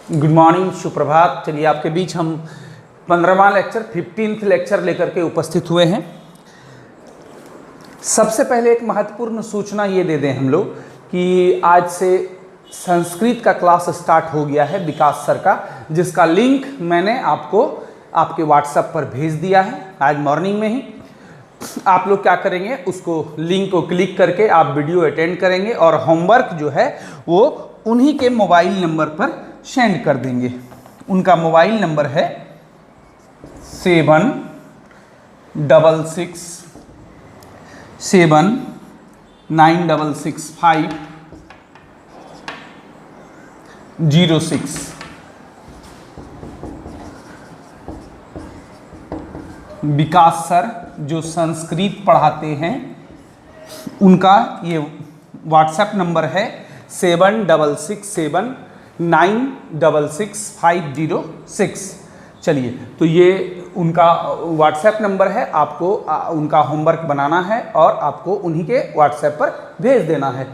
Good morning, सुप्रभात। चलिए आपके बीच हम 15वां लेक्चर 15th लेक्चर लेकर के उपस्थित हुए हैं। सबसे पहले एक महत्वपूर्ण सूचना ये दे दें हम लोग कि आज से संस्कृत का क्लास स्टार्ट हो गया है विकास सर का, जिसका लिंक मैंने आपको आपके व्हाट्सएप पर भेज दिया है आज मॉर्निंग में ही। आप लोग क्या करेंगे, उसको लिंक को क्लिक करके आप वीडियो अटेंड करेंगे और होमवर्क जो है वो उन्हीं के मोबाइल नंबर पर सेंड कर देंगे। उनका मोबाइल नंबर है 7667966506। विकास सर जो संस्कृत पढ़ाते हैं उनका ये व्हाट्सएप नंबर है 7667966506। चलिए, तो ये उनका व्हाट्सएप नंबर है। आपको उनका होमवर्क बनाना है और आपको उन्हीं के व्हाट्सएप पर भेज देना है,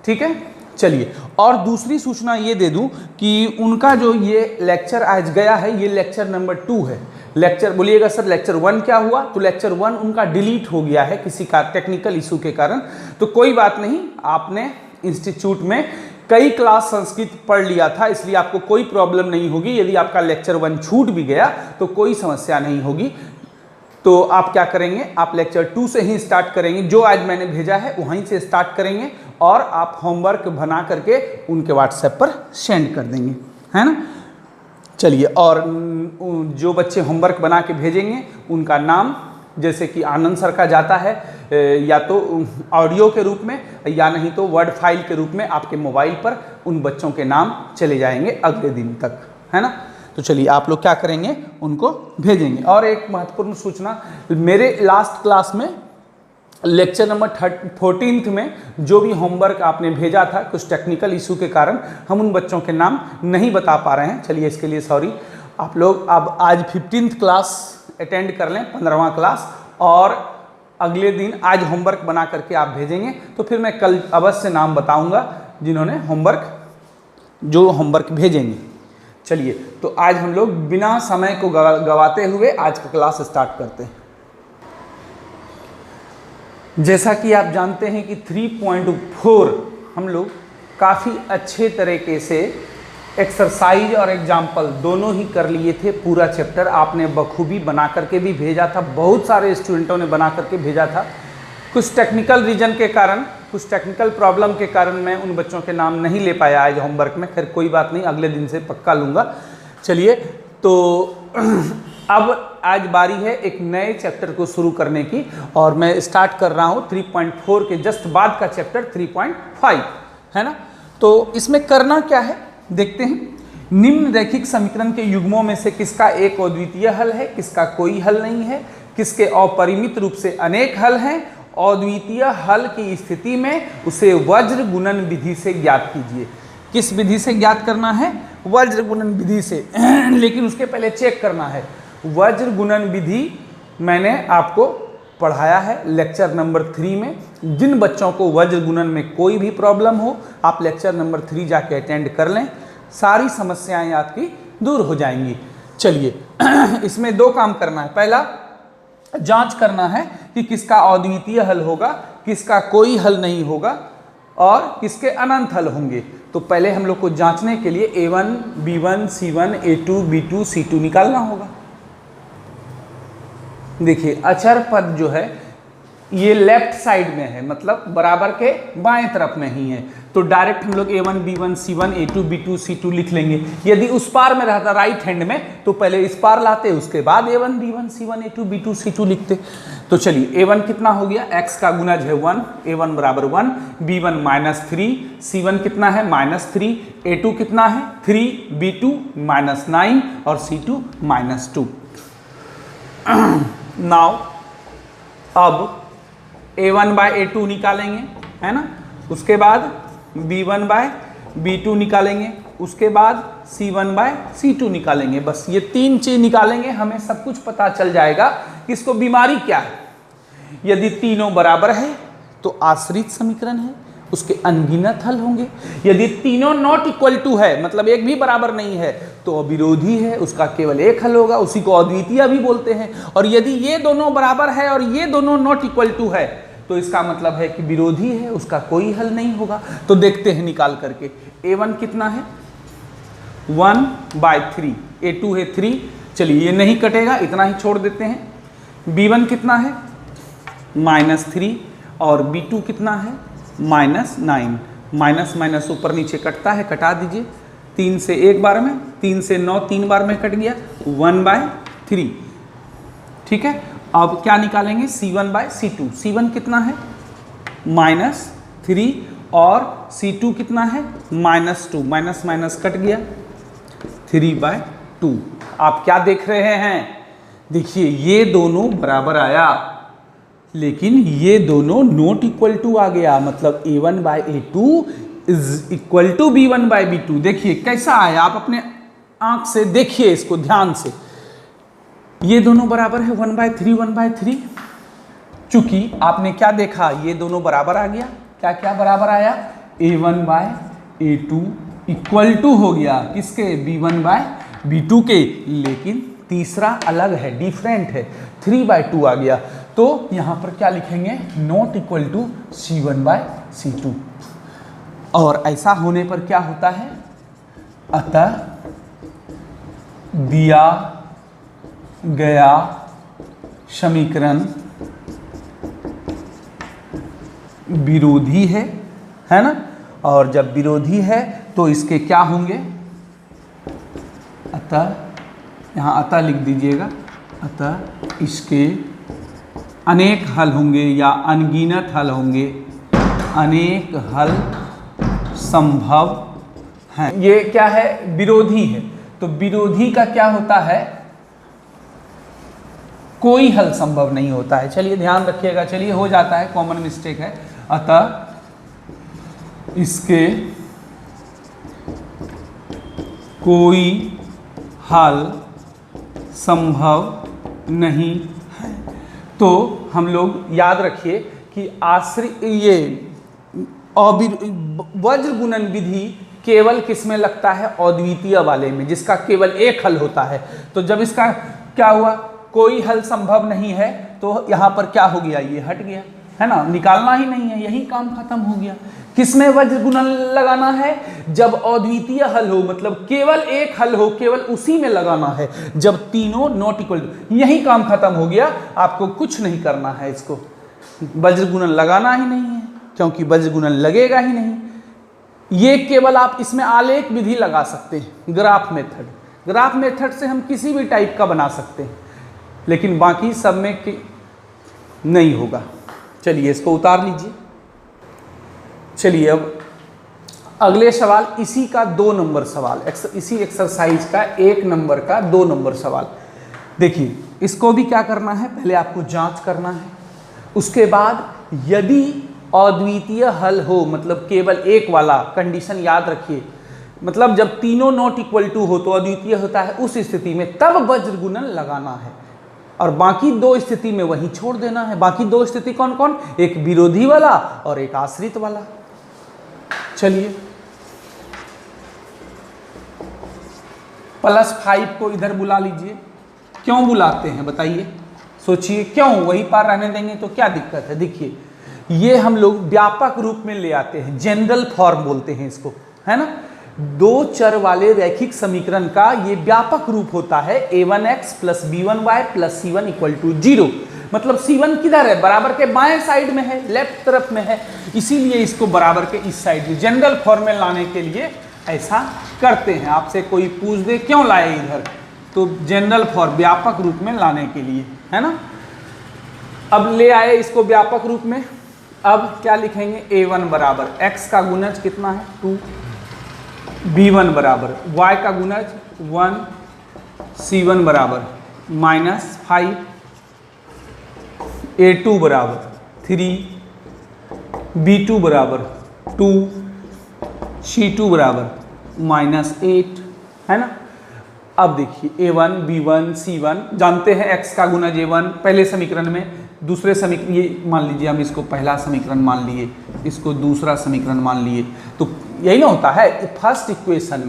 ठीक है। चलिए, और दूसरी सूचना ये दे दूं कि उनका जो ये लेक्चर आज गया है ये लेक्चर नंबर 2 है। लेक्चर बोलिएगा सर लेक्चर 1 क्या हुआ? तो लेक्चर 1 उनका डिलीट हो गया है किसी का टेक्निकल इशू के कारण। तो कोई बात नहीं, आपने इंस्टीट्यूट में कई क्लास संस्कृत पढ़ लिया था, इसलिए आपको कोई प्रॉब्लम नहीं होगी। यदि आपका लेक्चर 1 छूट भी गया तो कोई समस्या नहीं होगी। तो आप क्या करेंगे, आप लेक्चर 2 से ही स्टार्ट करेंगे। जो आज मैंने भेजा है वहीं से स्टार्ट करेंगे और आप होमवर्क बना करके उनके व्हाट्सएप पर सेंड कर देंगे, है ना। चलिए, और जो बच्चे होमवर्क बना के भेजेंगे उनका नाम, जैसे कि आनंद सर का जाता है या तो ऑडियो के रूप में या नहीं तो वर्ड फाइल के रूप में आपके मोबाइल पर उन बच्चों के नाम चले जाएंगे अगले दिन तक, है ना। तो चलिए, आप लोग क्या करेंगे, उनको भेजेंगे। और एक महत्वपूर्ण सूचना, मेरे लास्ट क्लास में लेक्चर नंबर 14th में जो भी होमवर्क आपने भेजा था, कुछ टेक्निकल इशू के कारण हम उन बच्चों के नाम नहीं बता पा रहे हैं। चलिए, इसके लिए सॉरी। आप लोग अब आज 15th क्लास अटेंड कर लें, 15वां क्लास, और अगले दिन आज होमवर्क बना करके आप भेजेंगे तो फिर मैं कल अवश्य नाम बताऊंगा जिन्होंने होमवर्क भेजेंगे। चलिए, तो आज हम लोग बिना समय को गवाते हुए आज का क्लास स्टार्ट करते हैं। जैसा कि आप जानते हैं कि 3.4 हम लोग काफ़ी अच्छे तरीके से एक्सरसाइज और एग्जाम्पल दोनों ही कर लिए थे। पूरा चैप्टर आपने बखूबी बना करके भी भेजा था, बहुत सारे स्टूडेंटों ने बना करके भेजा था। कुछ टेक्निकल रीजन के कारण, कुछ टेक्निकल प्रॉब्लम के कारण मैं उन बच्चों के नाम नहीं ले पाया आज होमवर्क में। खैर कोई बात नहीं, अगले दिन से पक्का लूँगा। चलिए, तो अब आज बारी है एक नए चैप्टर को शुरू करने की, और मैं स्टार्ट कर रहा हूँ 3.4 के जस्ट बाद का चैप्टर 3.5, है ना। तो इसमें करना क्या है देखते हैं। निम्न रैखिक समीकरण के युग्मों में से किसका एक अद्वितीय हल है, किसका कोई हल नहीं है, किसके अपरिमित रूप से अनेक हल हैं। अद्वितीय हल की स्थिति में उसे वज्र गुणन विधि से ज्ञात कीजिए। किस विधि से ज्ञात करना है? वज्र गुणन विधि से। लेकिन उसके पहले चेक करना है। वज्र गुणन विधि मैंने आपको पढ़ाया है लेक्चर नंबर 3 में। जिन बच्चों को वज्र गुणन में कोई भी प्रॉब्लम हो, आप लेक्चर नंबर 3 जाके अटेंड कर लें, सारी समस्याएं आपकी दूर हो जाएंगी। चलिए, इसमें 2 काम करना है। पहला, जांच करना है कि किसका अद्वितीय हल होगा, किसका कोई हल नहीं होगा और किसके अनंत हल होंगे। तो पहले हम लोग को जांचने के लिए A1, B1, C1, A2, B2, C2 निकालना होगा। देखिए, अचर पद जो है ये लेफ्ट साइड में है, मतलब बराबर के बाएं तरफ में ही है। तो डायरेक्ट हम लोग A1, B1, C1, A2, B2, C2 लिख लेंगे। यदि उस पार में रहता राइट हैंड में तो पहले इस पार लाते, उसके बाद A1, B1, C1, A2, B2, C2 लिखते। तो चलिए, A1 कितना हो गया, x का गुणज है 1, A1 बराबर 1, B1 -3, C1 कितना है -3, A2 कितना है 3, B2 -9 और C2 -2। नाउ अब A1/A2 निकालेंगे, है ना। उसके बाद B1/B2 निकालेंगे, उसके बाद C1/C2 निकालेंगे। बस ये 3 चीज निकालेंगे, हमें सब कुछ पता चल जाएगा कि इसको बीमारी क्या है। यदि तीनों बराबर है तो आश्रित समीकरण है, उसके अनगिनत हल होंगे। यदि तीनों नॉट इक्वल टू है, मतलब एक भी बराबर नहीं है, तो अविरोधी है, उसका केवल एक हल होगा, उसी को अद्वितीय भी बोलते हैं। और यदि ये दोनों बराबर है और ये दोनों नॉट इक्वल टू है, तो इसका मतलब है कि विरोधी है, उसका कोई हल नहीं होगा। तो देखते हैं निकाल करके, a1 कितना है 1/3, a2 है 3, चलिए ये नहीं कटेगा, इतना ही छोड़ देते हैं। b1 कितना है -3 और b2 कितना है -9, माइनस माइनस ऊपर नीचे कटता है, कटा दीजिए। 3 से एक बार में, 3 से 9 3 बार में कट गया, 1/3। ठीक है, अब क्या निकालेंगे C1/C2। C1 कितना है -3 और C2 कितना है -2, माइनस माइनस कट गया, 3/2। आप क्या देख रहे हैं, देखिए ये दोनों बराबर आया, लेकिन ये दोनों नॉट इक्वल टू आ गया, मतलब a1/a2 is equal to b1/b2। देखिए कैसा आया, आप अपने आंख से देखिए इसको ध्यान से, ये दोनों बराबर है 1/3 1/3। चूंकि आपने क्या देखा, ये दोनों बराबर आ गया, क्या क्या बराबर आया, a1/a2 इक्वल टू हो गया किसके, b1/b2 के। लेकिन तीसरा अलग है, डिफरेंट है, 3/2 आ गया। तो यहां पर क्या लिखेंगे, नॉट इक्वल टू C1/C2। और ऐसा होने पर क्या होता है, अतः दिया गया समीकरण विरोधी है ना। और जब विरोधी है तो इसके क्या होंगे, अतः यहाँ अतः लिख दीजिएगा, अतः इसके अनेक हल होंगे या अनगिनत हल होंगे, अनेक हल संभव हैं। ये क्या है, विरोधी है, तो विरोधी का क्या होता है, कोई हल संभव नहीं होता है। चलिए ध्यान रखिएगा, चलिए हो जाता है, कॉमन मिस्टेक है। अतः इसके कोई हल संभव नहीं है। तो हम लोग याद रखिए कि आश्रित ये वज्र गुणन विधि केवल किस में लगता है, अद्वितीय वाले में, जिसका केवल एक हल होता है। तो जब इसका क्या हुआ, कोई हल संभव नहीं है, तो यहाँ पर क्या हो गया, ये हट गया, है ना, निकालना ही नहीं है, यही काम खत्म हो गया। किसमें वज्र गुणन लगाना है, जब अद्वितीय हल हो, मतलब केवल एक हल हो, केवल उसी में लगाना है, जब तीनों नॉट इक्वल टू। यही काम खत्म हो गया, आपको कुछ नहीं करना है, इसको वज्र गुणन लगाना ही नहीं है, क्योंकि वज्र गुणन लगेगा ही नहीं। ये केवल आप इसमें आलेख विधि लगा सकते हैं, ग्राफ मेथड। ग्राफ मेथड से हम किसी भी टाइप का बना सकते हैं, लेकिन बाकी सब में नहीं होगा। चलिए इसको उतार लीजिए। चलिए अब अगले सवाल, इसी का 2 नंबर सवाल, इसी एक्सरसाइज का 1 नंबर का 2 नंबर सवाल। देखिए इसको भी क्या करना है, पहले आपको जांच करना है, उसके बाद यदि अद्वितीय हल हो, मतलब केवल एक वाला, कंडीशन याद रखिए, मतलब जब तीनों नॉट इक्वल टू हो तो अद्वितीय होता है, उस स्थिति में तब वज्र गुणन लगाना है, और बाकी 2 स्थिति में वहीं छोड़ देना है। बाकी 2 स्थिति कौन कौन, एक विरोधी वाला और एक आश्रित वाला। चलिए +5 को इधर बुला लीजिए। क्यों बुलाते हैं बताइए, सोचिए क्यों, वही पार रहने देंगे तो क्या दिक्कत है। देखिए ये हम लोग व्यापक रूप में ले आते हैं, जनरल फॉर्म बोलते हैं इसको, है ना। 2 चर वाले रैखिक समीकरण का ये व्यापक रूप होता है, a1x + b1y + c1 = 0। मतलब c1 किधर है, बराबर के बाएं साइड में है, लेफ्ट तरफ में है, इसीलिए इसको बराबर के इस साइड में जनरल फॉर्म में लाने के लिए ऐसा करते हैं। आपसे कोई पूछ दे क्यों लाए इधर, तो जनरल फॉर्म व्यापक रूप में लाने के लिए, है ना। अब ले आए इसको व्यापक रूप में। अब क्या लिखेंगे, a1 बराबर x का गुणज कितना है 2, b1 बराबर y का गुणज 1, c1 बराबर -5, a2 बराबर 3, b2 बराबर 2, c2 बराबर -8, है ना। अब देखिए a1 b1 c1 जानते हैं, x का गुणज a1 पहले समीकरण में, दूसरे समीकरण, ये मान लीजिए हम इसको पहला समीकरण मान लिए, इसको दूसरा समीकरण मान लिए, तो यही ना होता है फर्स्ट इक्वेशन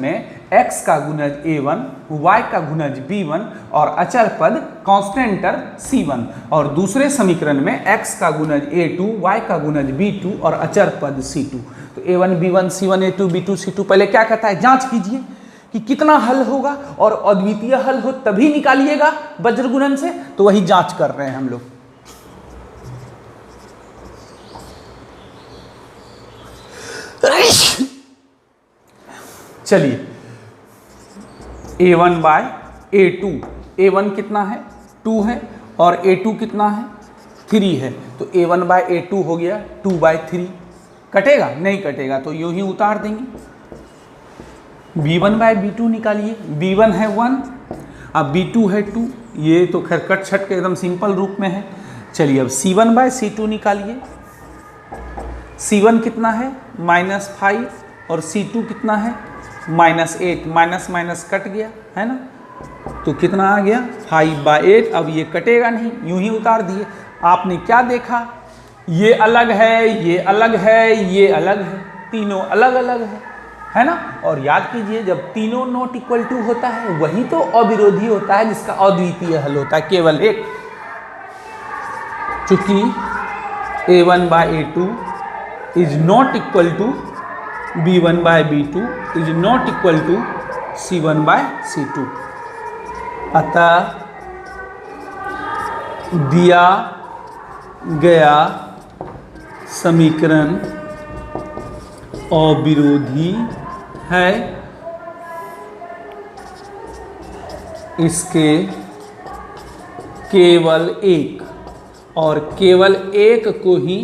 में x का गुणज a1, y का गुणज b1 और अचर पद कांस्टेंटर c1, और दूसरे समीकरण में x का गुणज a2, y का गुणज b2 और अचर पद c2। तो a1 b1 c1 a2 b2 c2, पहले क्या कहता है, जांच कीजिए कि कितना हल होगा, और अद्वितीय हल हो तभी निकालिएगा वज्र गुणन से, तो वही जांच कर रहे हैं हम लोग। चलिए a1 बाय a2, a1 कितना है 2 है और a2 कितना है 3 है, तो a1 बाय a2 हो गया 2 बाय 3। कटेगा नहीं कटेगा तो यूं ही उतार देंगे। b1 बाय b2 निकालिए, b1 है 1, अब b2 है 2, ये तो खैर कट छट के एकदम सिंपल रूप में है। चलिए अब c1 बाय c2 निकालिए, c1 कितना है -5 और c2 कितना है -8, माइनस माइनस कट गया है ना, तो कितना आ गया 5/8। अब ये कटेगा नहीं, यूं ही उतार दिए। आपने क्या देखा, ये अलग है, ये अलग है, ये अलग है, तीनों अलग अलग है ना। और याद कीजिए जब तीनों नॉट इक्वल टू होता है वही तो अविरोधी होता है, जिसका अद्वितीय हल होता है केवल एक। चूंकि a1 by a2 is not equal to b1 by b2 is not equal to c1 by c2, अतः दिया गया समीकरण अविरोधी है, इसके केवल एक, और केवल एक को ही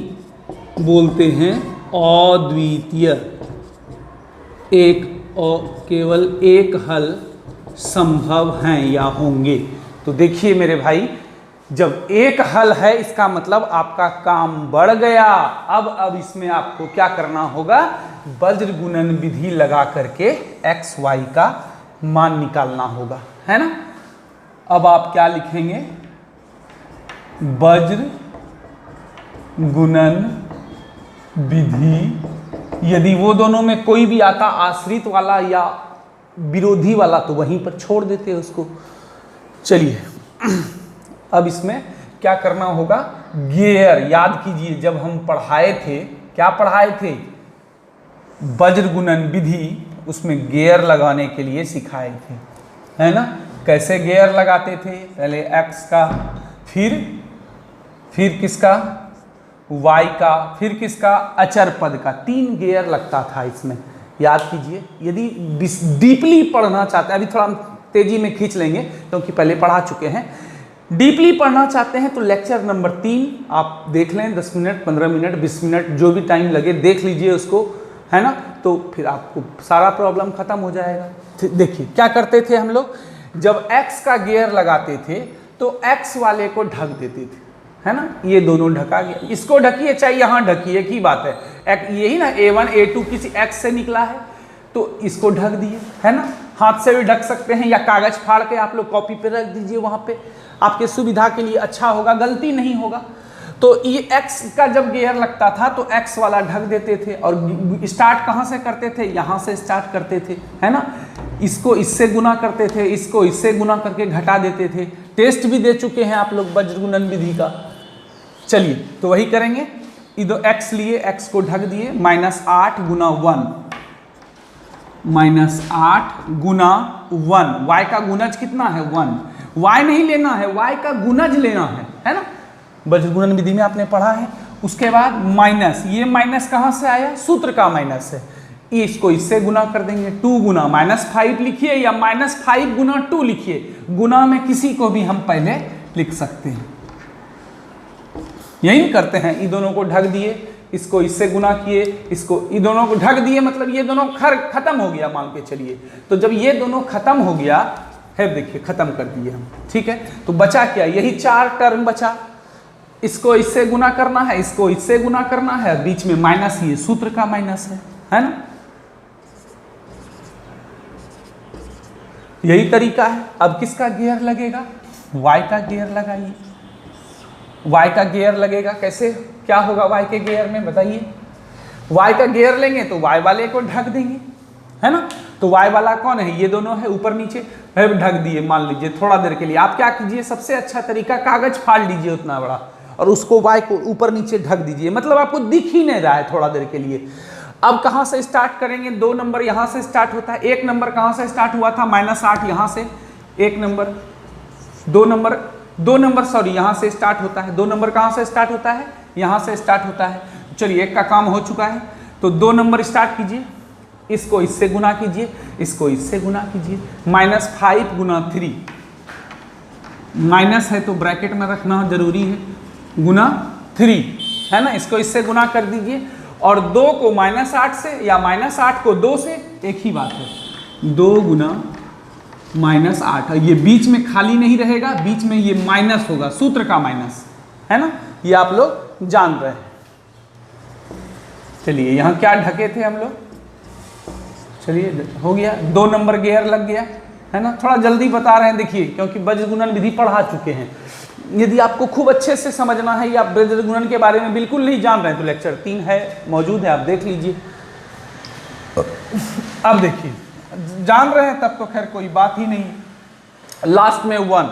बोलते हैं अद्वितीय। एक और केवल एक हल संभव हैं या होंगे। तो देखिए मेरे भाई, जब एक हल है इसका मतलब आपका काम बढ़ गया। अब इसमें आपको क्या करना होगा, वज्र गुणन विधि लगा करके x y का मान निकालना होगा, है ना। अब आप क्या लिखेंगे, वज्र गुणन विधि, यदि वो दोनों में कोई भी आता आश्रित वाला या विरोधी वाला तो वहीं पर छोड़ देते उसको। चलिए अब इसमें क्या करना होगा, गियर याद कीजिए, जब हम पढ़ाए थे, क्या पढ़ाए थे, वज्र गुणन विधि, उसमें गियर लगाने के लिए सिखाए थे, है ना। कैसे गियर लगाते थे, पहले x का, फिर किसका, y का, फिर किसका, अचर पद का, 3 गियर लगता था इसमें, याद कीजिए। यदि डीपली पढ़ना चाहते हैं, अभी थोड़ा तेजी में खींच लेंगे क्योंकि पहले पढ़ा चुके हैं, डीपली पढ़ना चाहते हैं तो लेक्चर नंबर 3 आप देख लें, 10 मिनट 15 मिनट 20 मिनट जो भी टाइम लगे देख लीजिए उसको, है ना, तो फिर आपको सारा प्रॉब्लम खत्म हो जाएगा। देखिए क्या करते थे हम लोग, जब x का गियर लगाते थे तो x वाले को ढक देते थे, है ना, ये दोनों ढका गया, इसको ढकिए चाहे यहाँ ढकिए, एक ही बात है। यही ना a1 a2 किसी x से निकला है तो इसको ढक दिए, है ना, हाथ से भी ढक सकते हैं या कागज फाड़ के आप लोग कॉपी पे रख दीजिए, वहाँ पे आपके सुविधा के लिए अच्छा होगा, गलती नहीं होगा। तो ये x का जब गियर लगता था तो x वाला ढक देते थे, और स्टार्ट कहाँ से करते थे, यहाँ से स्टार्ट करते थे, है ना, इसको इससे गुना करते थे, इसको इससे गुना करके घटा देते थे। टेस्ट भी दे चुके हैं आप लोग वज्र गुणन विधि का। चलिए तो वही करेंगे, इधर x लिए, x को ढक दिए, -8 गुना 1, -8 गुना 1, y का गुणज कितना है 1, y नहीं लेना है, y का गुणज लेना है ना, वज्र गुणन विधि में आपने पढ़ा है। उसके बाद माइनस, ये माइनस कहाँ से आया, सूत्र का माइनस है, इसको इससे गुना कर देंगे, 2 गुना -5 लिखिए या -5 गुना 2 लिखिए, गुना में किसी को भी हम पहले लिख सकते हैं, यही करते हैं। ये दोनों को ढक दिए, इसको इससे गुना किए, इसको ये दोनों को ढक दिए, मतलब ये दोनों खत्म हो गया मान के चलिए। तो जब ये दोनों खत्म हो गया है, देखिए खत्म कर दिए हम, ठीक है, तो बचा क्या, यही 4 टर्म बचा, इसको इससे गुना करना है, इसको इससे गुना करना है, बीच में माइनस, ये सूत्र का माइनस है ना, यही तरीका है। अब किसका गियर लगेगा, y का गियर लगाइए। y का गियर लगेगा कैसे, क्या होगा y के गियर में बताइए। y का गियर लेंगे तो y वाले को ढक देंगे, है ना। तो y वाला कौन है, ये दोनों है, ऊपर नीचे है, ढक दिए मान लीजिए थोड़ा देर के लिए। आप क्या कीजिए, सबसे अच्छा तरीका कागज फाड़ लीजिए उतना बड़ा और उसको y को ऊपर नीचे ढक दीजिए, मतलब आपको दिख ही नहीं रहा है थोड़ा देर के लिए। अब कहाँ से स्टार्ट करेंगे, 2 नंबर यहाँ से स्टार्ट होता है। 1 नंबर कहाँ से स्टार्ट हुआ था, -8 यहाँ से 1 नंबर, 2 नंबर सॉरी यहाँ से स्टार्ट होता है। 2 नंबर कहाँ से स्टार्ट होता है, यहाँ से स्टार्ट होता है। चलिए 1 का काम हो चुका है, तो 2 नंबर स्टार्ट कीजिए, इसको इससे गुना कीजिए, इसको इससे गुना कीजिए। -5 गुना 3, माइनस है तो ब्रैकेट में रखना जरूरी है, गुना 3, है ना। इसको इससे गुना कर दीजिए और 2 को -8 से या -8 को 2 से, एक ही बात है, 2 गुना -8। ये बीच में खाली नहीं रहेगा, बीच में ये माइनस होगा, सूत्र का माइनस, है ना। ये आप लोग जान रहे हैं। चलिए यहाँ क्या ढके थे हम लोग, चलिए हो गया, 2 नंबर गियर लग गया, है ना। थोड़ा जल्दी बता रहे हैं देखिए, क्योंकि बज्र गुणन विधि पढ़ा चुके हैं। यदि आपको खूब अच्छे से समझना है या बज्र गुणन के बारे में बिल्कुल नहीं जान रहे हैं तो लेक्चर 3 है, मौजूद है, आप देख लीजिए। अब देखिए, जान रहे हैं तब तो खैर कोई बात ही नहीं। लास्ट में 1,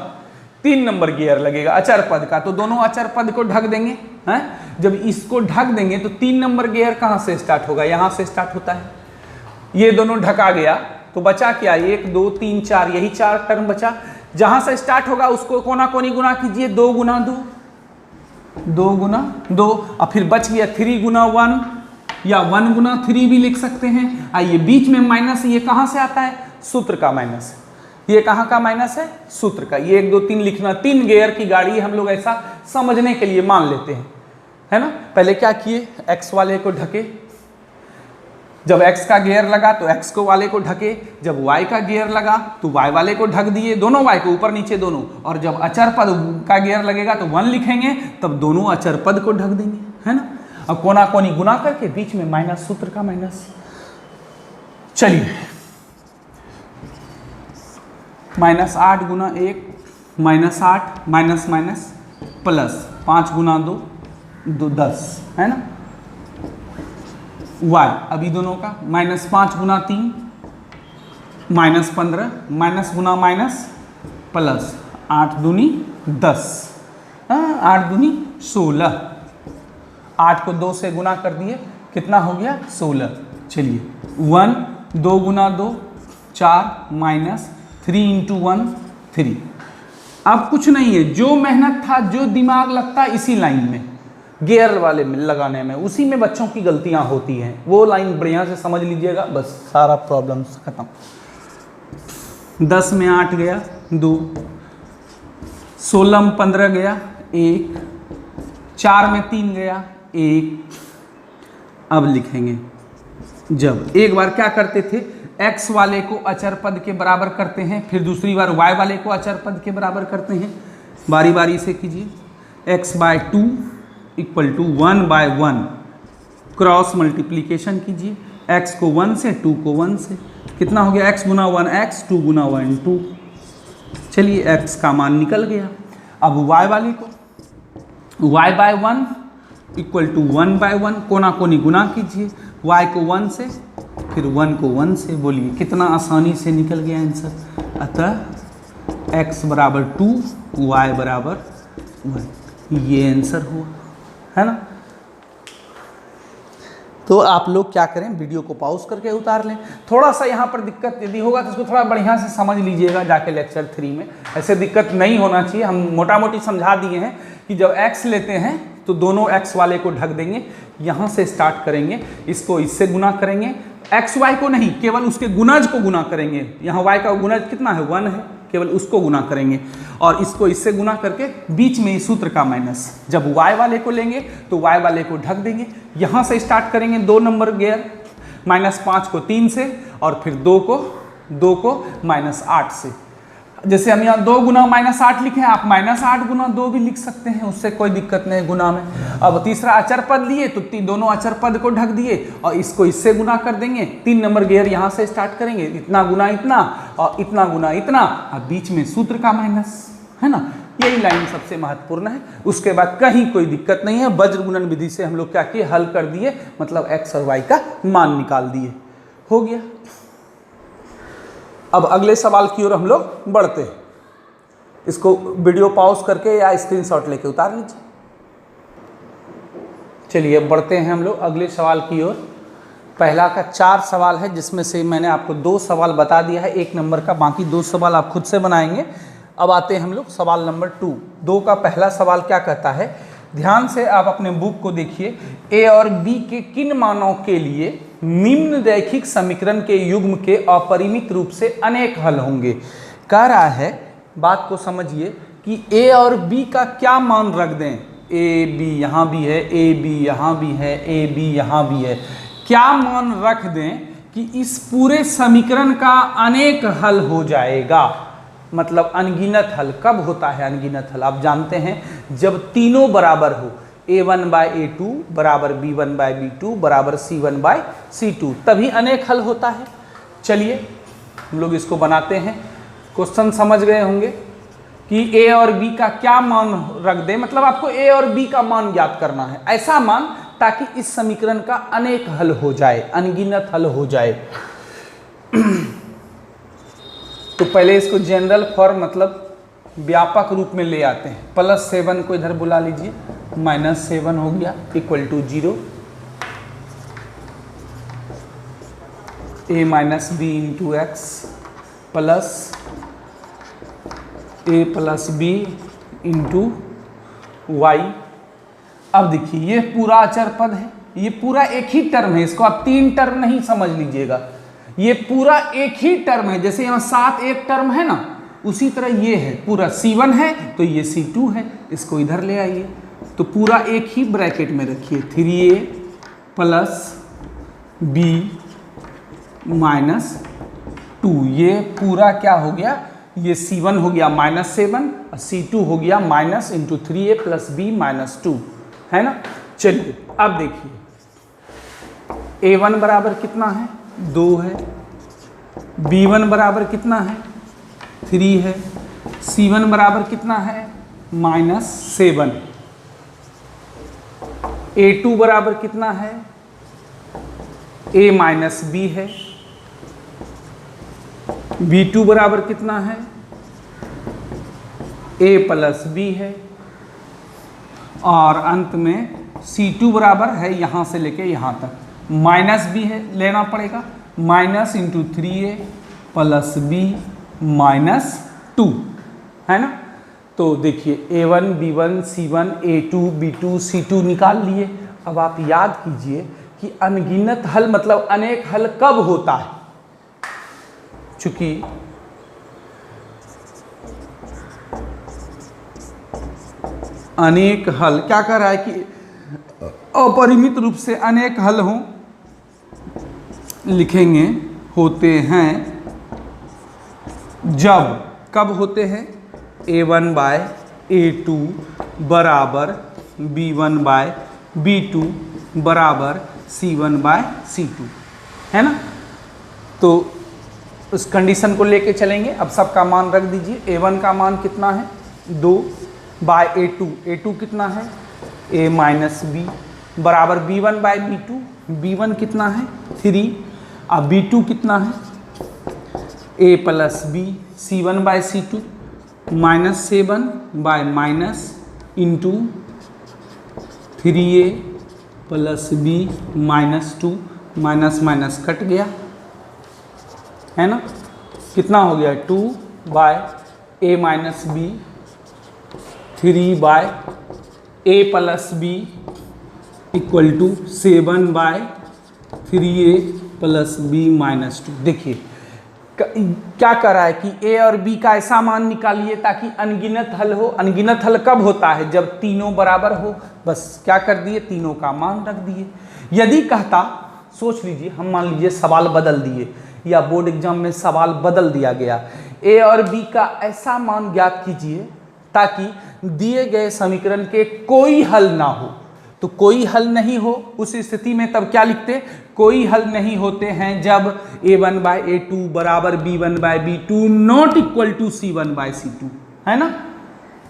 3 नंबर गियर लगेगा अचर पद का, तो दोनों अचर पद को ढक देंगे, हैं। जब इसको ढक देंगे तो 3 नंबर गियर कहाँ से स्टार्ट होगा, यहाँ से स्टार्ट होता है। ये दोनों ढका गया तो बचा क्या, 1 2 3 4, यही 4 टर्म बचा। जहां से स्टार्ट होगा उसको कोना कोनी गुना कीजिए, 2 गुना 2, 2 गुना 2, और फिर बच गया 3 गुना 1 या 1 गुना 3 भी लिख सकते हैं। आइए बीच में माइनस, ये कहां से आता है, सूत्र का माइनस। ये कहां का माइनस है, सूत्र का। ये 1 2 3 लिखना, 3 गियर की गाड़ी है, हम लोग ऐसा समझने के लिए मान लेते हैं, है ना। पहले क्या किए, x वाले को ढके, जब x का गियर लगा तो x को वाले को ढके, जब y का गियर लगा तो y वाले को ढक दिए, दोनों y को ऊपर नीचे दोनों, और जब अचर पद का गियर लगेगा तो 1 लिखेंगे, तब दोनों अचर पद को ढक देंगे, है ना। अब कोना कोनी गुना करके बीच में माइनस, सूत्र का माइनस। चलिए -8 गुना 1, -8 माइनस माइनस प्लस 5 गुना 2 10, है ना। y अभी दोनों का -5 गुना 3 -15, माइनस गुना माइनस प्लस 8 दूनी 10, 8 दूनी 16, 8 को 2 से गुना कर दिए, कितना हो गया 16। चलिए 1 2 गुना 2 4 माइनस 3 × 1 3। अब कुछ नहीं है, जो मेहनत था, जो दिमाग लगता इसी लाइन में, गियर वाले में लगाने में, उसी में बच्चों की गलतियां होती हैं। वो लाइन बढ़िया से समझ लीजिएगा, बस सारा प्रॉब्लम खत्म। 10 में 8 गया 2, 16 में 15 गया 1, 4 में 3 गया 1। अब लिखेंगे, जब एक बार क्या करते थे, x वाले को अचर पद के बराबर करते हैं, फिर दूसरी बार y वाले को अचर पद के बराबर करते हैं। बारी बारी से कीजिए। x/2 = 1/1, क्रॉस मल्टीप्लीकेशन कीजिए, x को 1 से 2 को 1 से, कितना हो गया, x गुना 1 x, 2 गुना 1 2। चलिए x का मान निकल गया। अब y वाले को y/1 = 1/1, कोना कोनी गुना कीजिए, y को 1 से फिर 1 को 1 से। बोलिए कितना आसानी से निकल गया आंसर। अतः x = 2 y = 1, ये आंसर हुआ, है ना। तो आप लोग क्या करें, वीडियो को पॉज करके उतार लें। थोड़ा सा यहाँ पर दिक्कत यदि होगा तो उसको थोड़ा बढ़िया से समझ लीजिएगा जाके लेक्चर 3 में। ऐसे दिक्कत नहीं होना चाहिए, हम मोटा मोटी समझा दिए हैं कि जब x लेते हैं तो दोनों x वाले को ढक देंगे, यहाँ से स्टार्ट करेंगे, इसको इससे गुना करेंगे, एक्स वाई को नहीं, केवल उसके गुणज को गुना करेंगे। यहाँ y का गुणज कितना है, 1 है, केवल उसको गुना करेंगे और इसको इससे गुना करके बीच में इस सूत्र का माइनस। जब y वाले को लेंगे तो y वाले को ढक देंगे, यहाँ से स्टार्ट करेंगे 2 नंबर गियर, -5 को 3 से और फिर 2 को -8 से। जैसे हम यहाँ 2 गुना -8 लिखे हैं, आप -8 गुना 2 भी लिख सकते हैं, उससे कोई दिक्कत नहीं गुना में। अब तीसरा अचर पद लिए तो दोनों अचर पद को ढक दिए और इसको इससे गुना कर देंगे। 3 नंबर गियर यहाँ से स्टार्ट करेंगे, इतना गुना इतना और इतना गुना इतना, और बीच में सूत्र का माइनस, है ना। यही लाइन सबसे महत्वपूर्ण है। उसके बाद कहीं कोई दिक्कत नहीं है। वज्र गुणन विधि से हम लोग क्या किए, हल कर दिए, मतलब x और y का मान निकाल दिए, हो गया। अब अगले सवाल की ओर हम लोग बढ़ते हैं। इसको वीडियो पॉज करके या स्क्रीनशॉट लेके उतार लीजिए। चलिए अब बढ़ते हैं हम लोग अगले सवाल की ओर। पहला का 4 सवाल है, जिसमें से मैंने आपको 2 सवाल बता दिया है 1 नंबर का, बाकी 2 सवाल आप खुद से बनाएंगे। अब आते हैं हम लोग सवाल नंबर 2 का पहला सवाल क्या कहता है, ध्यान से आप अपने बुक को देखिए। ए और बी के किन मानों के लिए निम्न रैखिक समीकरण के युग्म के अपरिमित रूप से अनेक हल होंगे। कह रहा है, बात को समझिए कि ए और बी का क्या मान रख दें। ए बी यहाँ भी है, ए बी यहाँ भी है, ए बी यहाँ भी है। क्या मान रख दें कि इस पूरे समीकरण का अनेक हल हो जाएगा। मतलब अनगिनत हल कब होता है? अनगिनत हल आप जानते हैं जब तीनों बराबर हो, a1/a2 बराबर b1/b2 बराबर c1/c2, तभी अनेक हल होता है। चलिए हम लोग इसको बनाते हैं। क्वेश्चन समझ गए होंगे कि a और b का क्या मान रख दें, मतलब आपको a और b का मान ज्ञात करना है, ऐसा मान ताकि इस समीकरण का अनेक हल हो जाए, अनगिनत हल हो जाए। तो पहले इसको जनरल फॉर्म मतलब व्यापक रूप में ले आते हैं। +7 को इधर बुला लीजिए, -7 हो गया equal to 0, a minus b into x plus a plus b into y. अब देखिए ये पूरा अचर पद है, ये पूरा एक ही टर्म है, इसको आप 3 टर्म नहीं समझ लीजिएगा, ये पूरा एक ही टर्म है। जैसे यहाँ 7 एक टर्म है ना, उसी तरह ये है, पूरा C1 है तो ये C2 है, इसको इधर ले आइए तो पूरा एक ही ब्रैकेट में रखिए, 3a प्लस बी माइनस 2। ये पूरा क्या हो गया, ये C1 हो गया -7 और C2 हो गया minus into 3a plus b minus 2, है ना। चलिए अब देखिए a1 बराबर कितना है, 2 है, b1 बराबर कितना है, 3 है, c1 बराबर कितना है, -7, a2 बराबर कितना है, a माइनस बी है, b2 बराबर कितना है, a प्लस बी है, और अंत में C2 बराबर है यहाँ से लेके यहाँ तक माइनस बी है, लेना पड़ेगा, minus into 3a plus b minus 2, है ना। तो देखिए a1 b1 c1 a2 b2 c2 निकाल लिए। अब आप याद कीजिए कि अनगिनत हल मतलब अनेक हल कब होता है, चूंकि अनेक हल क्या कर रहा है कि अपरिमित रूप से अनेक हल हों, लिखेंगे होते हैं जब, कब होते हैं, a1/a2 बराबर b1/b2 बराबर c1/c2, है ना। तो उस कंडीशन को लेके चलेंगे। अब सबका मान रख दीजिए। a1 का मान कितना है, 2/a2, a2 कितना है, a माइनस बी बराबर b1/b2, b1 कितना है, 3, अब b2 कितना है, a plus b c1/c2 -7 by minus into 3a plus b -2, minus minus cut गया, है ना। कितना हो गया, 2/a minus b 3/a plus b equal to 7/3a plus b minus 2। देखिए क्या कर रहा है कि a और b का ऐसा मान निकालिए ताकि अनगिनत हल हो। अनगिनत हल कब होता है, जब तीनों बराबर हो। बस क्या कर दिए, तीनों का मान रख दिए। यदि कहता, सोच लीजिए हम मान लीजिए सवाल बदल दिए या बोर्ड एग्जाम में सवाल बदल दिया गया, a और b का ऐसा मान ज्ञात कीजिए ताकि दिए गए समीकरण के कोई हल ना हो। तो कोई हल नहीं हो, उस स्थिति में तब क्या लिखते, कोई हल नहीं होते हैं जब a1/a2 बराबर b1/b2 not equal to c1/c2, है ना।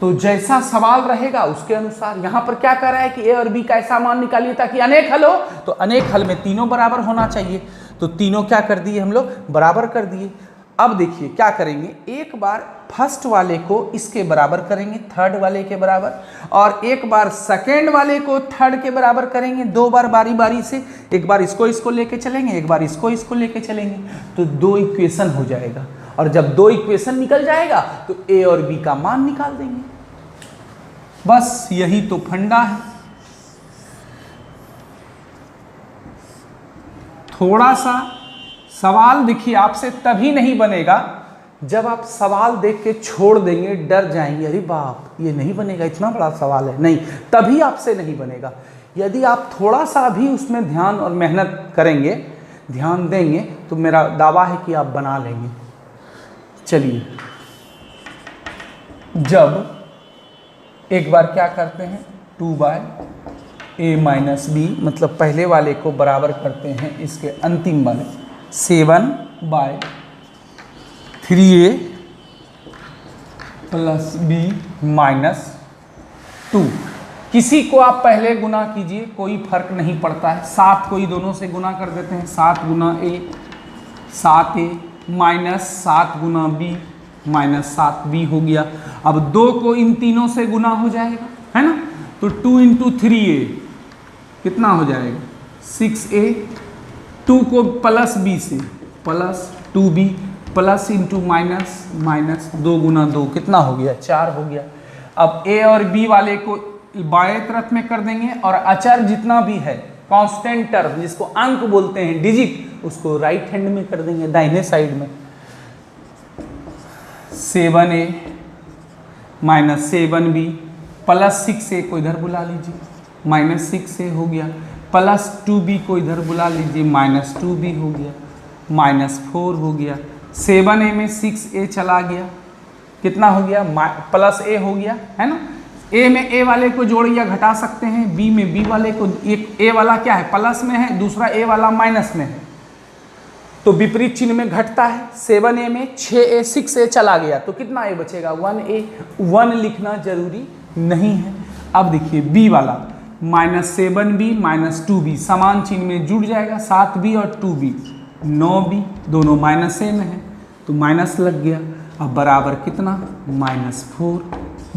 तो जैसा सवाल रहेगा उसके अनुसार। यहां पर क्या कर रहा है कि ए और बी का ऐसा मान निकालिए ताकि अनेक हल हो, तो अनेक हल में तीनों बराबर होना चाहिए, तो तीनों क्या कर दिए हम लोग, बराबर कर दिए। अब देखिए क्या करेंगे, एक बार फर्स्ट वाले को इसके बराबर करेंगे, थर्ड वाले के बराबर, और एक बार सेकेंड वाले को थर्ड के बराबर करेंगे, दो बार बारी बारी से, एक बार इसको लेके चलेंगे, एक बार इसको लेके चलेंगे, तो दो इक्वेशन हो जाएगा। और जब दो इक्वेशन निकल जाएगा तो ए और बी का मान निकाल देंगे। बस यही तो फंडा है। थोड़ा सा सवाल देखिए आपसे तभी नहीं बनेगा जब आप सवाल देख के छोड़ देंगे, डर जाएंगे, अरे बाप ये नहीं बनेगा, इतना बड़ा सवाल है, नहीं, तभी आपसे नहीं बनेगा। यदि आप थोड़ा सा भी उसमें ध्यान और मेहनत करेंगे, ध्यान देंगे, तो मेरा दावा है कि आप बना लेंगे। चलिए, जब एक बार क्या करते हैं, 2/a - b, मतलब पहले वाले को बराबर करते हैं इसके अंतिम वाले, 7/3a + b - 2। किसी को आप पहले गुना कीजिए, कोई फर्क नहीं पड़ता है। 7 को ही दोनों से गुना कर देते हैं, 7 × a 7a -7 × b -7b हो गया। अब 2 को इन तीनों से गुना हो जाएगा, है ना, तो 2 × 3a कितना हो जाएगा, 6a, 2 को +b से +2b, प्लस इंटू माइनस, -2 × 2 कितना हो गया, 4 हो गया। अब a और b वाले को बाएं तरफ में कर देंगे, और अचर जितना भी है, कांस्टेंट टर्म जिसको अंक बोलते हैं, डिजिट, उसको राइट हैंड में कर देंगे, दाहिने साइड में। 7a - 7b +6a को इधर बुला लीजिए, -6a हो गया, +2b को इधर बुला लीजिए, -2b हो गया, -4 हो गया। 7a में 6a चला गया, कितना हो गया, +a हो गया, है ना। a में a वाले को जोड़ या घटा सकते हैं, b में b वाले को, एक a वाला क्या है, प्लस में है, दूसरा a वाला माइनस में है, तो विपरीत चिन्ह में घटता है। 7a में 6a 6a चला गया, तो कितना a बचेगा, 1a, 1 लिखना जरूरी नहीं है। अब देखिए b वाला, -7b - 2b समान चिन्ह में जुड़ जाएगा, 7b और 2b, 9b, दोनों -a में है, तो माइनस लग गया। अब बराबर कितना, -4।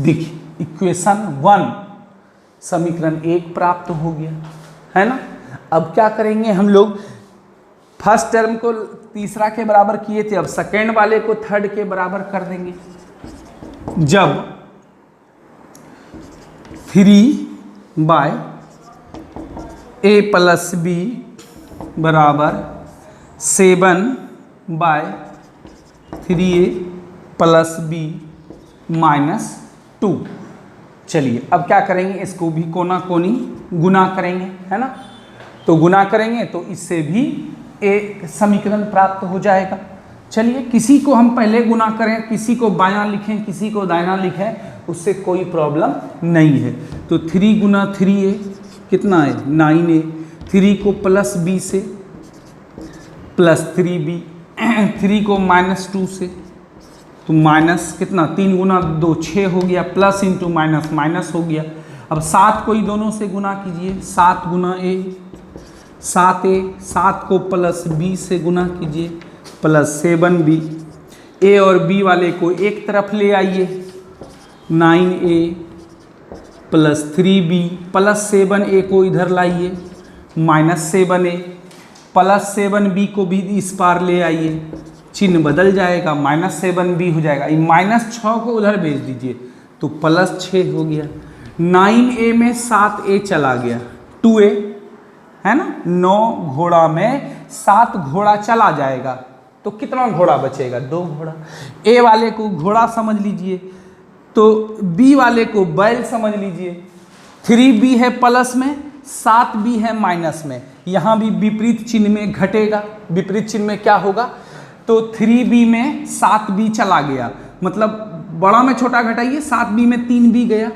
देखिए इक्वेशन 1, समीकरण 1 प्राप्त हो गया, है ना। अब क्या करेंगे हम लोग, फर्स्ट टर्म को तीसरा के बराबर किए थे, अब सेकेंड वाले को थर्ड के बराबर कर देंगे। जब 3/a + b = 7/3a + b - 2। चलिए अब क्या करेंगे, इसको भी कोना कोनी गुना करेंगे, है ना। तो गुना करेंगे तो इससे भी एक समीकरण प्राप्त हो जाएगा। चलिए, किसी को हम पहले गुना करें, किसी को बायां लिखें, किसी को दायां लिखें, उससे कोई प्रॉब्लम नहीं है। तो 3 × 3a कितना है, 9a, 3 को +b से +3b, 3 को -2 से, तो माइनस कितना, 3 × 2 6 हो गया, प्लस इंटू माइनस हो गया। अब 7 को ही दोनों से गुना कीजिए, 7 × a 7a, 7 को +b से गुना कीजिए, +7b। a और b वाले को एक तरफ ले आइए, 9a +3b, +7a को इधर लाइए, -7a, +7b को भी इस पार ले आइए, चिन्ह बदल जाएगा, -7b हो जाएगा, ये -6 को उधर भेज दीजिए, तो +6 हो गया। 9a में 7a चला गया, 2a, है ना, 9 घोड़ा में 7 घोड़ा चला जाएगा, तो कितना घोड़ा बचेगा, 2 घोड़ा। a वाले को घोड़ा समझ लीजिए, तो b वाले को बैल समझ लीजिए। 3b है प्लस में, 7b है माइनस में, यहाँ भी विपरीत चिन्ह में घटेगा। विपरीत चिन्ह में क्या होगा, तो 3b में 7b चला गया, मतलब बड़ा में छोटा घटाइए, 7b में 3b गया,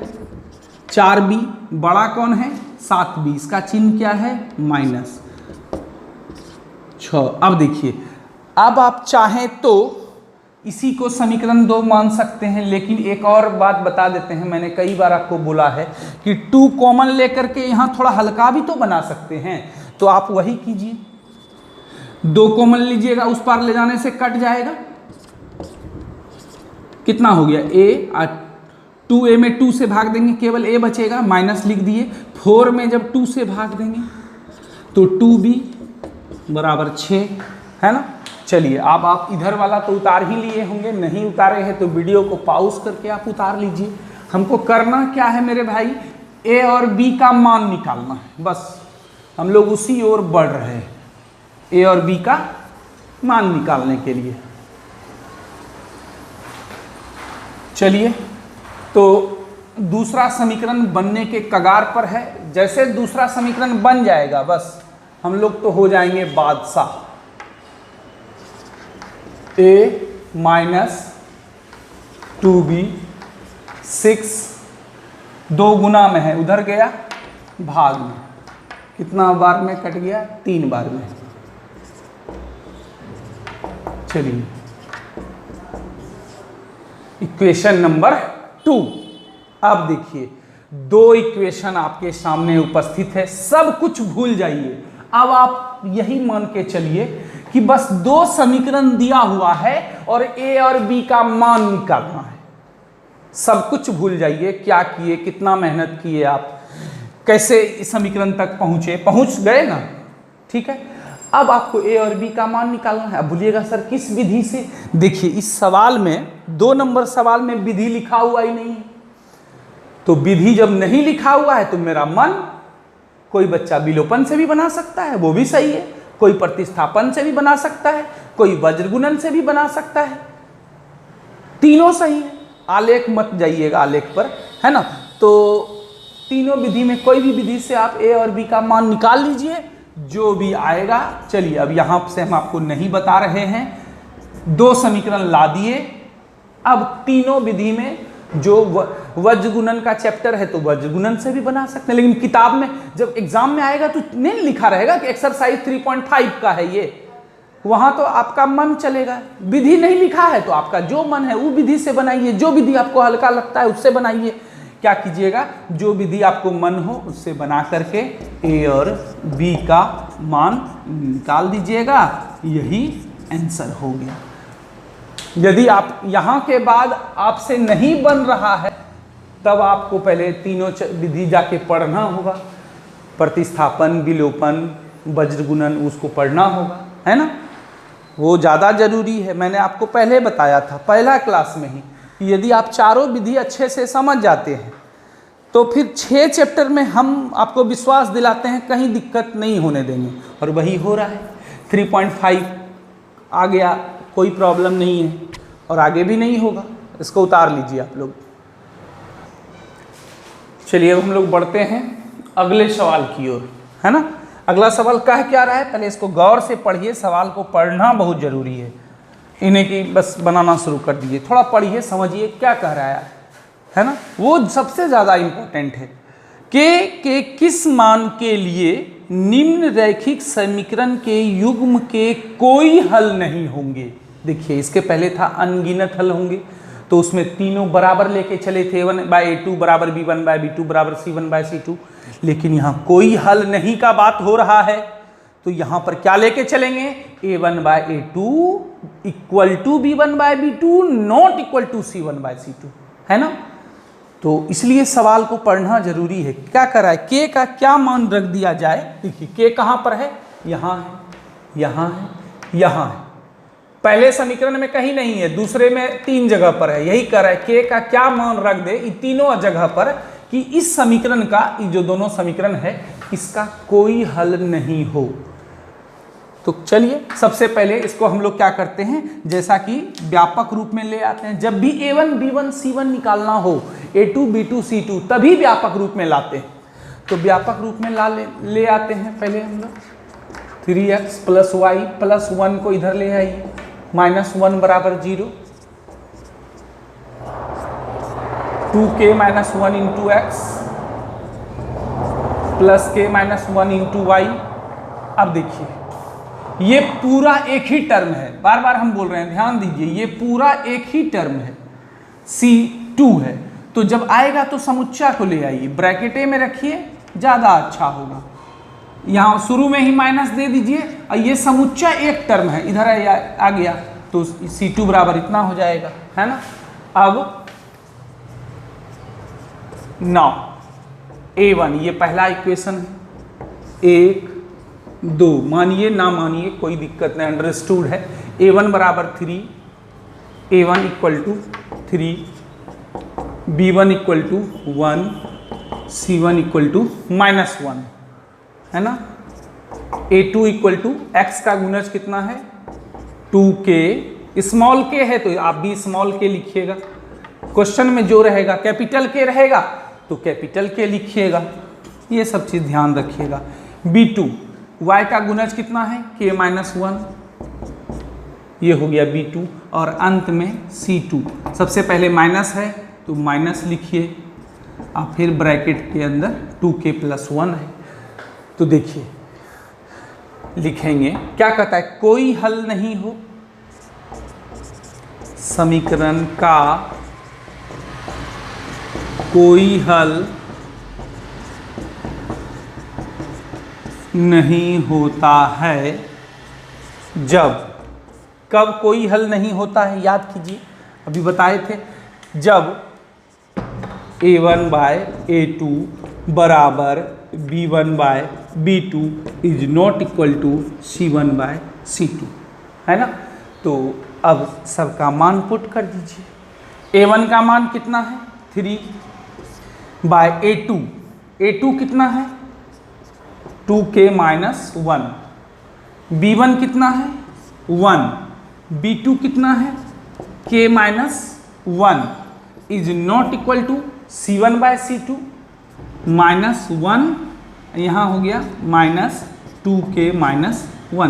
4b, बड़ा कौन है, 7b, इसका चिन्ह क्या है, -6। अब देखिए, अब आप चाहें तो इसी को समीकरण 2 मान सकते हैं। लेकिन एक और बात बता देते हैं, मैंने कई बार आपको बोला है कि 2 कॉमन लेकर के यहाँ थोड़ा हल्का भी तो बना सकते हैं, तो आप वही कीजिए। 2 कॉमन लीजिएगा, उस पार ले जाने से कट जाएगा, कितना हो गया a, 2a में 2 से भाग देंगे केवल a बचेगा, माइनस लिख दिए। 4 में जब 2 से भाग देंगे तो 2b बराबर 6, है ना। चलिए अब आप इधर वाला तो उतार ही लिए होंगे, नहीं उतारे हैं तो वीडियो को पॉज करके आप उतार लीजिए। हमको करना क्या है मेरे भाई, a और b का मान निकालना है, बस हम लोग उसी ओर बढ़ रहे हैं, a और b का मान निकालने के लिए। चलिए तो दूसरा समीकरण बनने के कगार पर है। जैसे दूसरा समीकरण बन जाएगा बस हम लोग तो हो जाएंगे बादशाह। a माइनस 2b 6 2 गुना में है, उधर गया भाग में, कितना बार में कट गया, 3 बार में। चलिए इक्वेशन नंबर 2। अब देखिए 2 इक्वेशन आपके सामने उपस्थित है, सब कुछ भूल जाइए। अब आप यही मान के चलिए कि बस 2 समीकरण दिया हुआ है और a और b का मान निकालना है। सब कुछ भूल जाइए, क्या किए, कितना मेहनत किए आप, कैसे इस समीकरण तक पहुंचे, पहुंच गए ना, ठीक है। अब आपको a और b का मान निकालना है। अब भूलिएगा सर किस विधि से, देखिए इस सवाल में 2 नंबर सवाल में विधि लिखा हुआ ही नहीं है, तो विधि जब नहीं लिखा हुआ है तो मेरा मन, कोई बच्चा विलोपन से भी बना सकता है, वो भी सही है, कोई प्रतिस्थापन से भी बना सकता है, कोई वज्रगुणन से भी बना सकता है, तीनों सही है। आलेख मत जाइएगा आलेख पर, है ना। तो तीनों विधि में कोई भी विधि से आप a और b का मान निकाल लीजिए, जो भी आएगा। चलिए अब यहाँ से हम आपको नहीं बता रहे हैं, 2 समीकरण ला दिए। अब तीनों विधि में जो वज्रगुणन का चैप्टर है तो वज्रगुणन से भी बना सकते हैं, लेकिन किताब में जब एग्जाम में आएगा तो नहीं लिखा रहेगा कि एक्सरसाइज 3.5 का है ये, वहां तो आपका मन चलेगा। विधि नहीं लिखा है तो आपका जो मन है वो विधि से बनाइए, जो विधि आपको हल्का लगता है उससे बनाइए। क्या कीजिएगा, जो विधि आपको मन हो उससे बना करके a और b का मान निकाल दीजिएगा, यही आंसर हो गया। यदि आप यहाँ के बाद आपसे नहीं बन रहा है तब आपको पहले तीनों विधि जाके पढ़ना होगा, प्रतिस्थापन, विलोपन, वज्रगुणन, उसको पढ़ना होगा, है ना, वो ज़्यादा जरूरी है। मैंने आपको पहले बताया था पहला क्लास में ही कि यदि आप चारों विधि अच्छे से समझ जाते हैं तो फिर 6 चैप्टर में हम आपको विश्वास दिलाते हैं कहीं दिक्कत नहीं होने देंगे, और वही हो रहा है। 3.5 आ गया, कोई प्रॉब्लम नहीं है और आगे भी नहीं होगा, इसको उतार लीजिए आप लोग। चलिए अब हम लोग बढ़ते हैं अगले सवाल की ओर, है ना। अगला सवाल कह क्या रहा है, पहले इसको गौर से पढ़िए, सवाल को पढ़ना बहुत जरूरी है, इन्हें की बस बनाना शुरू कर दीजिए, थोड़ा पढ़िए समझिए क्या कह रहा है ना, वो सबसे ज़्यादा इम्पोर्टेंट है। के किस मान के लिए निम्न रैखिक समीकरण के युग्म के कोई हल नहीं होंगे। देखिए इसके पहले था अनगिनत हल होंगे, तो उसमें तीनों बराबर लेके चले थे, a1/a2 बराबर b1/b2 बराबर c1/c2, लेकिन यहाँ कोई हल नहीं का बात हो रहा है, तो यहाँ पर क्या लेके चलेंगे, a1/a2 equal to b1/b2 not equal to c1/c2, है ना। तो इसलिए सवाल को पढ़ना जरूरी है। क्या कर रहा है, के का क्या मान रख दिया जाए। देखिए के कहाँ पर है, यहाँ है, यहाँ है, यहाँ है, पहले समीकरण में कहीं नहीं है, दूसरे में 3 जगह पर है। यही कर रहा है के का क्या मान रख दे इन तीनों जगह पर कि इस समीकरण का, जो दोनों समीकरण है इसका कोई हल नहीं हो। तो चलिए सबसे पहले इसको हम लोग क्या करते हैं, जैसा कि व्यापक रूप में ले आते हैं। जब भी a1 b1 c1 निकालना हो, a2 b2 c2, तभी व्यापक रूप में लाते हैं। तो व्यापक रूप में ले आते हैं पहले हम लोग 3x + y + 1 को इधर ले आइए, -1 बराबर 0, 2k - 1 × x + k - 1 × y। अब देखिए ये पूरा एक ही टर्म है, बार बार हम बोल रहे हैं, ध्यान दीजिए, ये पूरा एक ही टर्म है, C2 है। तो जब आएगा तो समुच्चय को ले आइए, ब्रैकेट में रखिए, ज़्यादा अच्छा होगा। यहाँ शुरू में ही माइनस दे दीजिए, और ये समुच्चय एक टर्म है, इधर आ गया तो C2 बराबर इतना हो जाएगा, है ना। अब 9 A1, ये पहला इक्वेशन है, 1 2, मानिए ना मानिए कोई दिक्कत नहीं, अंडरस्टूड है। A1 बराबर 3, A1 equal to 3, B1 equal to 1, C1 equal to -1, है ना। A2 इक्वल टू x का गुणज कितना है 2k, स्मॉल k है तो आप भी स्मॉल k लिखिएगा, क्वेश्चन में जो रहेगा कैपिटल K रहेगा तो कैपिटल K लिखिएगा, ये सब चीज़ ध्यान रखिएगा। B2 y का गुणज कितना है k-1, ये हो गया B2, और अंत में C2, सबसे पहले माइनस है तो माइनस लिखिए, और फिर ब्रैकेट के अंदर 2k+1 है। तो देखिए लिखेंगे, क्या कहता है, कोई हल नहीं हो समीकरण का, कोई हल नहीं होता है जब, कब कोई हल नहीं होता है, याद कीजिए, अभी बताए थे, जब A1/A2 बराबर B1/B2 is not equal to C1/C2, है ना। तो अब सबका मान पुट कर दीजिए। A1 का मान कितना है 3/A2, A2 कितना है 2k-1, B1 कितना है 1, B2 कितना है k-1, is not equal to C1/C2, -1, यहाँ हो गया -2k-1,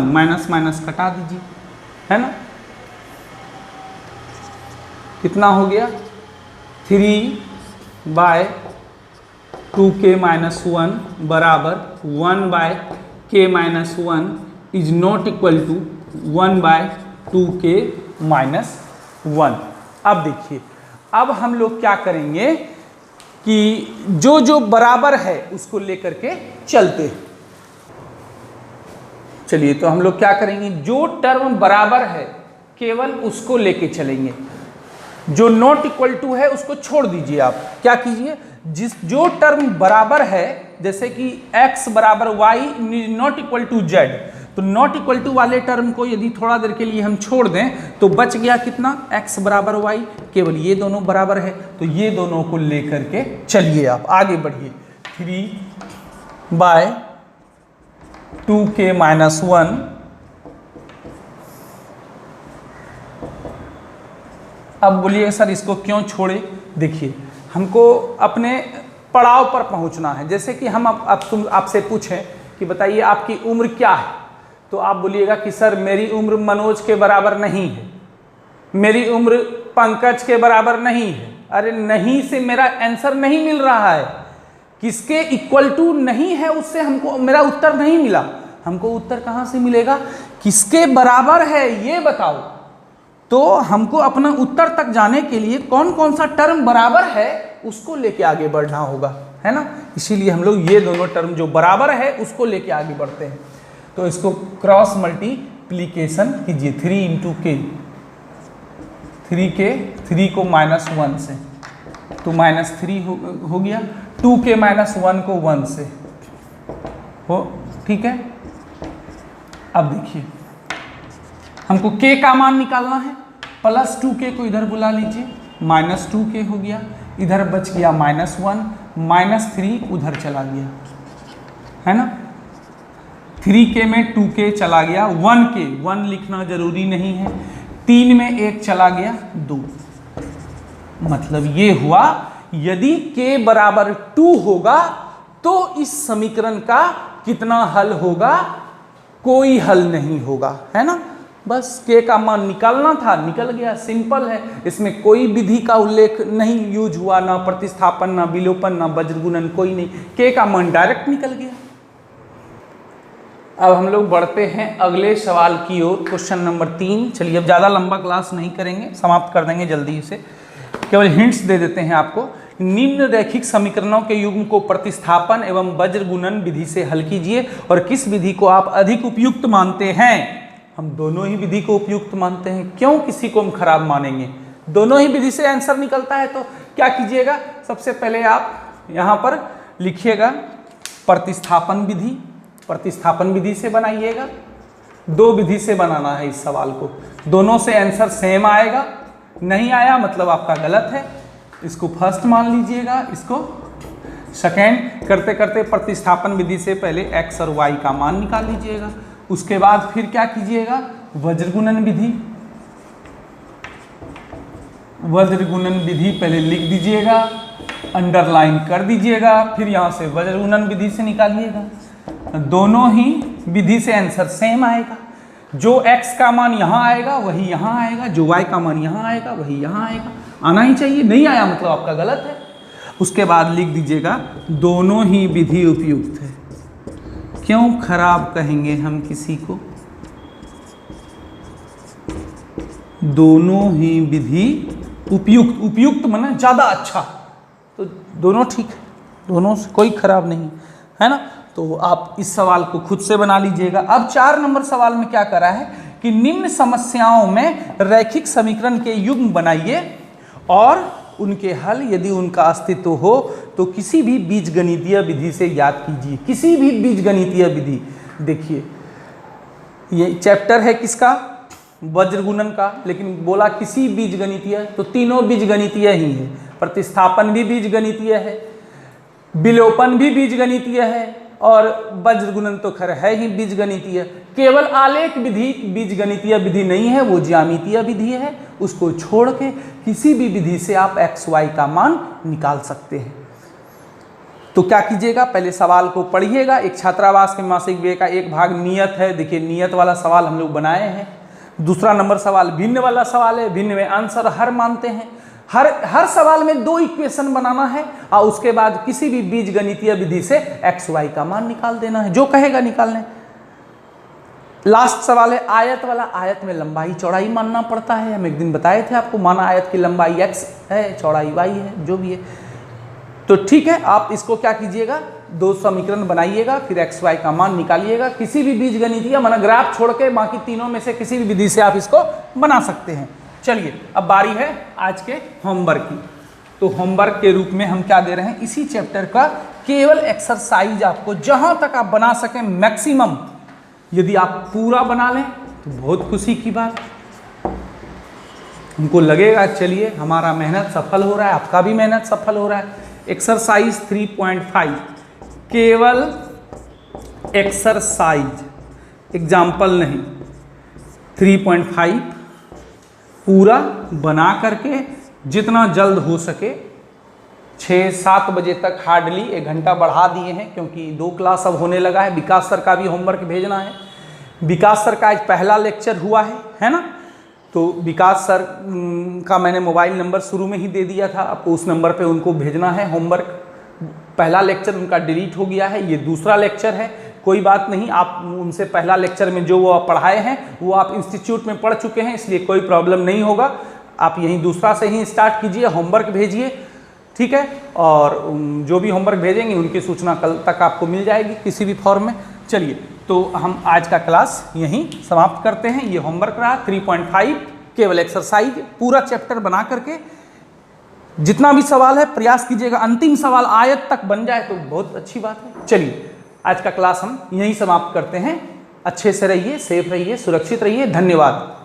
माइनस माइनस कटा दीजिए, है ना। कितना हो गया 3/2k-1 बराबर 1/k-1 is not equal to 1/2k-1। अब देखिए, अब हम लोग क्या करेंगे कि जो जो बराबर है उसको लेकर के चलते हैं। चलिए, तो हम लोग क्या करेंगे, जो टर्म बराबर है केवल उसको लेके चलेंगे, जो नॉट इक्वल टू है उसको छोड़ दीजिए। आप क्या कीजिए, जो टर्म बराबर है, जैसे कि x बराबर y not equal to z, तो नॉट इक्वल टू वाले टर्म को यदि थोड़ा देर के लिए हम छोड़ दें तो बच गया कितना, x बराबर y, केवल ये दोनों बराबर है, तो ये दोनों को लेकर के चलिए, आप आगे बढ़िए। 3/2k-1, अब बोलिए सर इसको क्यों छोड़े। देखिए, हमको अपने पड़ाव पर पहुंचना है। जैसे कि हम आपसे पूछें कि बताइए आपकी उम्र क्या है, तो आप बोलिएगा कि सर मेरी उम्र मनोज के बराबर नहीं है, मेरी उम्र पंकज के बराबर नहीं है। अरे नहीं से मेरा आंसर नहीं मिल रहा है, किसके इक्वल टू नहीं है उससे हमको मेरा उत्तर नहीं मिला। हमको उत्तर कहाँ से मिलेगा, किसके बराबर है ये बताओ। तो हमको अपना उत्तर तक जाने के लिए कौन कौन सा टर्म बराबर है उसको लेके आगे बढ़ना होगा, है ना। इसीलिए हम लोग ये दोनों टर्म जो बराबर है उसको लेके आगे बढ़ते हैं। तो इसको क्रॉस मल्टीप्लीकेशन कीजिए, 3 × k, 3 को -1 से तो -3 हो गया, 2k-1 को 1 से हो, ठीक है। अब देखिए, हमको k का मान निकालना है, +2k को इधर बुला लीजिए, -2k हो गया, इधर बच गया -1, -3 उधर चला गया, है ना। 3k में 2k चला गया, 1k 1 लिखना जरूरी नहीं है, 3 में 1 चला गया 2। मतलब ये हुआ, यदि k बराबर 2 होगा तो इस समीकरण का कितना हल होगा, कोई हल नहीं होगा, है ना। बस k का मान निकालना था, निकल गया, सिंपल है। इसमें कोई विधि का उल्लेख नहीं यूज हुआ, ना प्रतिस्थापन, ना विलोपन, ना वज्रगुणन, कोई नहीं, k का मान डायरेक्ट निकल गया। अब हम लोग बढ़ते हैं अगले सवाल की ओर, क्वेश्चन नंबर 3। चलिए अब ज़्यादा लंबा क्लास नहीं करेंगे, समाप्त कर देंगे जल्दी से, केवल हिंट्स दे देते हैं आपको। निम्न रैखिक समीकरणों के युग्म को प्रतिस्थापन एवं वज्र गुणन विधि से हल कीजिए और किस विधि को आप अधिक उपयुक्त मानते हैं। हम दोनों ही विधि को उपयुक्त मानते हैं, क्यों किसी को हम खराब मानेंगे, दोनों ही विधि से आंसर निकलता है। तो क्या कीजिएगा, सबसे पहले आप यहाँ पर लिखिएगा प्रतिस्थापन विधि, प्रतिस्थापन विधि से बनाइएगा। दो विधि से बनाना है इस सवाल को, दोनों से आंसर सेम आएगा, नहीं आया मतलब आपका गलत है, इसको फर्स्ट मान लीजिएगा, इसको सेकेंड। करते करते प्रतिस्थापन विधि से पहले x और y का मान निकाल लीजिएगा, उसके बाद फिर क्या कीजिएगा, वज्र गुणन विधि, वज्र गुणन विधि पहले लिख दीजिएगा, अंडरलाइन कर दीजिएगा, फिर यहाँ से वज्र गुणन विधि से निकालिएगा। दोनों ही विधि से आंसर सेम आएगा, जो x का मान यहाँ आएगा वही यहाँ आएगा, जो y का मान यहाँ आएगा वही यहाँ आएगा, आना ही चाहिए, नहीं आया मतलब आपका गलत है। उसके बाद लिख दीजिएगा दोनों ही विधि उपयुक्त है। क्यों खराब कहेंगे हम किसी को, दोनों ही विधि उपयुक्त, उपयुक्त माने ज़्यादा अच्छा, तो दोनों ठीक है, दोनों से कोई खराब नहीं है ना। तो आप इस सवाल को खुद से बना लीजिएगा। अब 4 नंबर सवाल में क्या करा है कि निम्न समस्याओं में रैखिक समीकरण के युग्म बनाइए और उनके हल यदि उनका अस्तित्व हो तो किसी भी बीजगणितीय विधि से ज्ञात कीजिए। किसी भी बीजगणितीय विधि, देखिए ये चैप्टर है किसका, वज्र गुणन का, लेकिन बोला किसी बीजगणितीय, तो तीनों बीजगणितीय ही है। प्रतिस्थापन भी बीजगणितीय है, विलोपन भी बीजगणितीय है और वज्र गुणन तो खैर है ही बीजगणितीय। केवल आलेख विधि बीजगणितीय विधि नहीं है, वो ज्यामितीय विधि है। उसको छोड़ के किसी भी विधि से आप x y का मान निकाल सकते हैं। तो क्या कीजिएगा, पहले सवाल को पढ़िएगा। एक छात्रावास के मासिक व्यय का एक भाग नियत है, देखिए नियत वाला सवाल हम लोग बनाए हैं। दूसरा नंबर सवाल भिन्न वाला सवाल है, भिन्न में आंसर हर मानते हैं। हर सवाल में 2 इक्वेशन बनाना है और उसके बाद किसी भी बीजगणितीय विधि से x y का मान निकाल देना है, जो कहेगा निकालने। लास्ट सवाल है आयत वाला, आयत में लंबाई चौड़ाई मानना पड़ता है, हम एक दिन बताए थे आपको, माना आयत की लंबाई x है, चौड़ाई y है, जो भी है। तो ठीक है, आप इसको क्या कीजिएगा, 2 समीकरण बनाइएगा, फिर x y का मान निकालिएगा। किसी भी बीजगणितीय माना ग्राफ छोड़ के बाकी तीनों में से किसी भी विधि से आप इसको बना सकते हैं। चलिए अब बारी है आज के होमवर्क की। तो होमवर्क के रूप में हम क्या दे रहे हैं, इसी चैप्टर का केवल एक्सरसाइज आपको जहां तक आप बना सकें मैक्सिमम, यदि आप पूरा बना लें तो बहुत खुशी की बात। उनको लगेगा चलिए हमारा मेहनत सफल हो रहा है, आपका भी मेहनत सफल हो रहा है। एक्सरसाइज 3.5 केवल एक्सरसाइज, एग्जाम्पल नहीं, 3.5 पूरा बना करके जितना जल्द हो सके 6-7 बजे तक, हार्डली 1 घंटा बढ़ा दिए हैं क्योंकि 2 क्लास अब होने लगा है। विकास सर का भी होमवर्क भेजना है। विकास सर का आज पहला लेक्चर हुआ है ना। तो विकास सर का मैंने मोबाइल नंबर शुरू में ही दे दिया था, आपको उस नंबर पे उनको भेजना है होमवर्क। पहला लेक्चर उनका डिलीट हो गया है, ये दूसरा लेक्चर है, कोई बात नहीं। आप उनसे पहला लेक्चर में जो वो पढ़ाए हैं वो आप इंस्टीट्यूट में पढ़ चुके हैं, इसलिए कोई प्रॉब्लम नहीं होगा। आप यहीं दूसरा से ही स्टार्ट कीजिए, होमवर्क भेजिए, ठीक है। और जो भी होमवर्क भेजेंगे उनकी सूचना कल तक आपको मिल जाएगी किसी भी फॉर्म में। चलिए तो हम आज का क्लास यहीं समाप्त करते हैं। ये होमवर्क रहा 3.5 केवल एक्सरसाइज, पूरा चैप्टर बना करके जितना भी सवाल है प्रयास कीजिएगा अंतिम सवाल आयत तक बन जाए तो बहुत अच्छी बात है। चलिए आज का क्लास हम यहीं समाप्त करते हैं। अच्छे से रहिए, सेफ रहिए, सुरक्षित रहिए। धन्यवाद।